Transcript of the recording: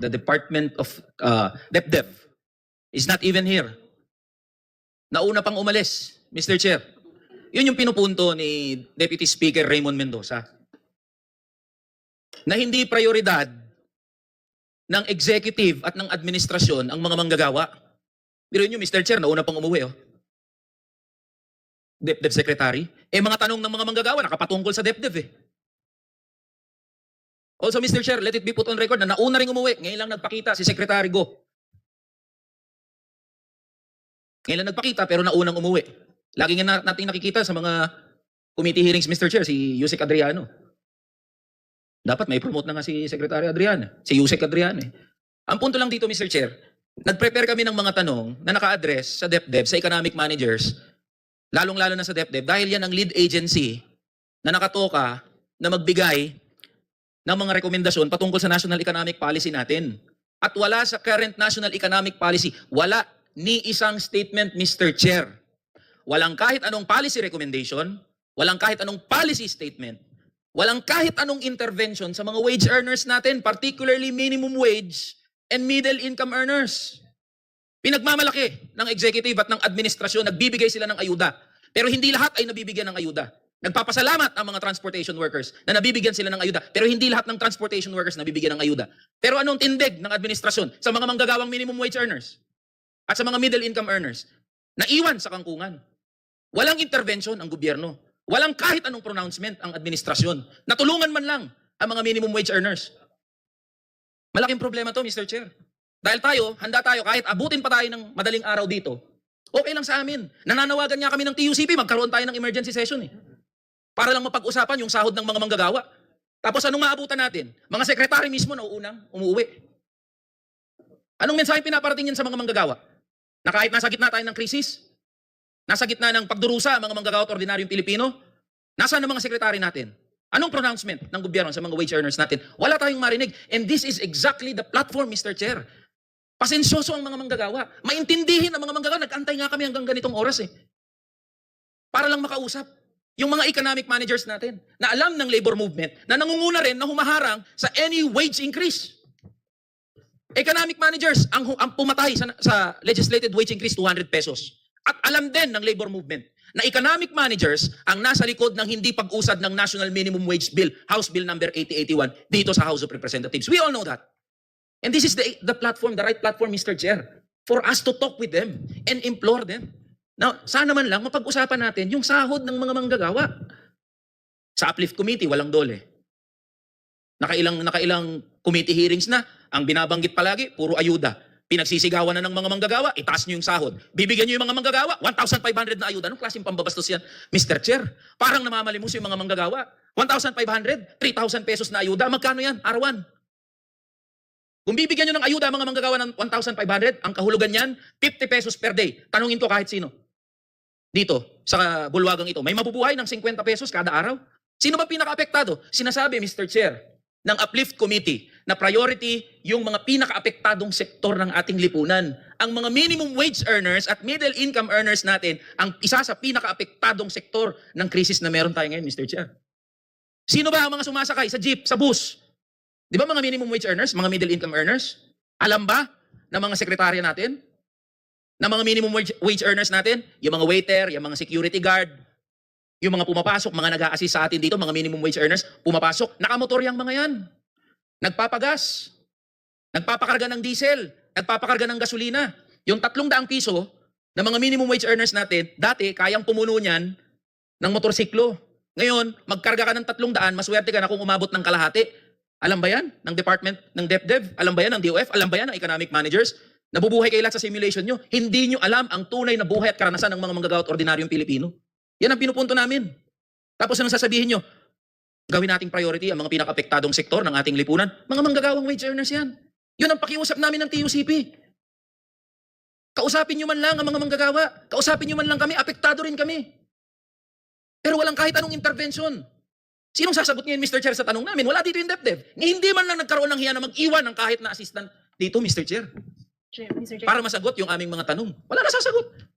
the Department of DepDev is not even here. Nauna pang umalis, Mr. Chair. Yun yung pinupunto ni Deputy Speaker Raymond Mendoza. Na hindi prioridad ng executive at ng administrasyon ang mga manggagawa. Pero yun yung Mr. Chair, nauna pang umuwi. Oh. DepDev Secretary. Mga tanong ng mga manggagawa, nakapatungkol sa DepDev eh. Also, Mr. Chair, let it be put on record na nauna rin umuwi. Ngayon lang nagpakita si Secretary Go. Ngayon lang nagpakita pero naunang umuwi. Lagi nga natin nakikita sa mga committee hearings, Mr. Chair, si Yusek Adriano. Dapat may promote na nga si Secretary Adriano. Si Yusek Adriano. Ang punto lang dito, Mr. Chair, nag-prepare kami ng mga tanong na naka-address sa DepDev, sa economic managers, lalong-lalo na sa DepDev, dahil yan ang lead agency na nakatoka na magbigay ng mga rekomendasyon patungkol sa national economic policy natin. At wala sa current national economic policy, wala ni isang statement, Mr. Chair. Walang kahit anong policy recommendation, walang kahit anong policy statement, walang kahit anong intervention sa mga wage earners natin, particularly minimum wage and middle income earners. Pinagmamalaki ng executive at ng administrasyon, nagbibigay sila ng ayuda. Pero hindi lahat ay nabibigyan ng ayuda. Nagpapasalamat ang mga transportation workers na nabibigyan sila ng ayuda. Pero hindi lahat ng transportation workers nabibigyan ng ayuda. Pero anong tindig ng administrasyon sa mga manggagawang minimum wage earners at sa mga middle income earners? Naiwan sa kangkungan. Walang intervention ang gobyerno. Walang kahit anong pronouncement ang administrasyon. Natulungan man lang ang mga minimum wage earners. Malaking problema to, Mr. Chair. Dahil tayo, handa tayo, kahit abutin pa tayo ng madaling araw dito, okay lang sa amin. Nananawagan nga kami ng TUCP, magkaroon tayo ng emergency session eh. Para lang mapag-usapan yung sahod ng mga manggagawa. Tapos anong maabutan natin? Mga sekretary mismo na unang umuwi. Anong mensahe pinaparating yan sa mga manggagawa? Na kahit nasa gitna tayo ng krisis, nasa gitna ng pagdurusa ang mga manggagawa at ordinaryong Pilipino, nasaan ang mga sekretary natin? Anong pronouncement ng gobyerno sa mga wage earners natin? Wala tayong marinig. And this is exactly the platform, Mr. Chair. Pasensyoso ang mga manggagawa. Maintindihin ang mga manggagawa. Nag-antay nga kami hanggang ganitong oras eh. Para lang makausap yung mga economic managers natin na alam ng labor movement na nangunguna rin na humaharang sa any wage increase. Economic managers ang pumatay sa legislated wage increase 200 pesos. At alam din ng labor movement na economic managers ang nasa likod ng hindi pag-usad ng National Minimum Wage Bill, House Bill number 8081 dito sa House of Representatives. We all know that. And this is the platform, the right platform, Mr. Chair, for us to talk with them and implore them. Now, sana man lang mapag-usapan natin yung sahod ng mga manggagawa. Sa Uplift Committee, walang dole. Nakailang committee hearings na, ang binabanggit palagi, puro ayuda. Pinagsisigawan na ng mga manggagawa, itaas nyo yung sahod. Bibigyan nyo yung mga manggagawa, 1,500 na ayuda. Anong klaseng pambabastos yan, Mr. Chair? Parang namamalimos yung mga manggagawa. 1,500, 3,000 pesos na ayuda. Magkano yan? Arawan. Kung bibigyan nyo ng ayuda mga manggagawa ng 1,500, ang kahulugan niyan, 50 pesos per day. Tanungin to kahit sino. Dito, sa bulwagang ito, may mabubuhay ng 50 pesos kada araw? Sino ba pinaka-apektado? Sinasabi, Mr. Chair, ng Uplift Committee na priority yung mga pinaka-apektadong sektor ng ating lipunan. Ang mga minimum wage earners at middle income earners natin ang isa sa pinaka-apektadong sektor ng krisis na meron tayo ngayon, Mr. Chair. Sino ba ang mga sumasakay sa jeep, sa bus? Di ba mga minimum wage earners, mga middle income earners? Alam ba ng mga sekretarya natin? Na mga minimum wage earners natin? Yung mga waiter, yung mga security guard, yung mga pumapasok, mga nag-a-assist sa atin dito, mga minimum wage earners, pumapasok, nakamotor yung mga yan. Nagpapagas, nagpapakarga ng diesel, nagpapakarga ng gasolina. Yung 300 piso na mga minimum wage earners natin, dati kayang pumuno niyan ng motorsiklo. Ngayon, magkarga ka ng 300, maswerte ka na kung umabot ng kalahati. Alam ba yan ng department ng DepDev? Alam ba yan ng DOF? Alam ba yan ng economic managers? Nabubuhay kayo lahat sa simulation nyo. Hindi nyo alam ang tunay na buhay at karanasan ng mga manggagawa at ordinaryong Pilipino. Yan ang pinupunto namin. Tapos anong sasabihin nyo? Gawin nating priority ang mga pinaka-apektadong sektor ng ating lipunan. Mga manggagawang wage earners yan. Yun ang pakiusap namin ng TUCP. Kausapin nyo man lang ang mga manggagawa. Kausapin nyo man lang kami. Apektado rin kami. Pero walang kahit anong intervention. Sinong sasagot ngayon, Mr. Chair, sa tanong namin? Wala dito yung DepDev. Hindi man lang nagkaroon ng hiya na mag-iwan ng kahit na assistant dito, Mr. Chair. Mr. Chair. Para masagot yung aming mga tanong. Wala na sasagot.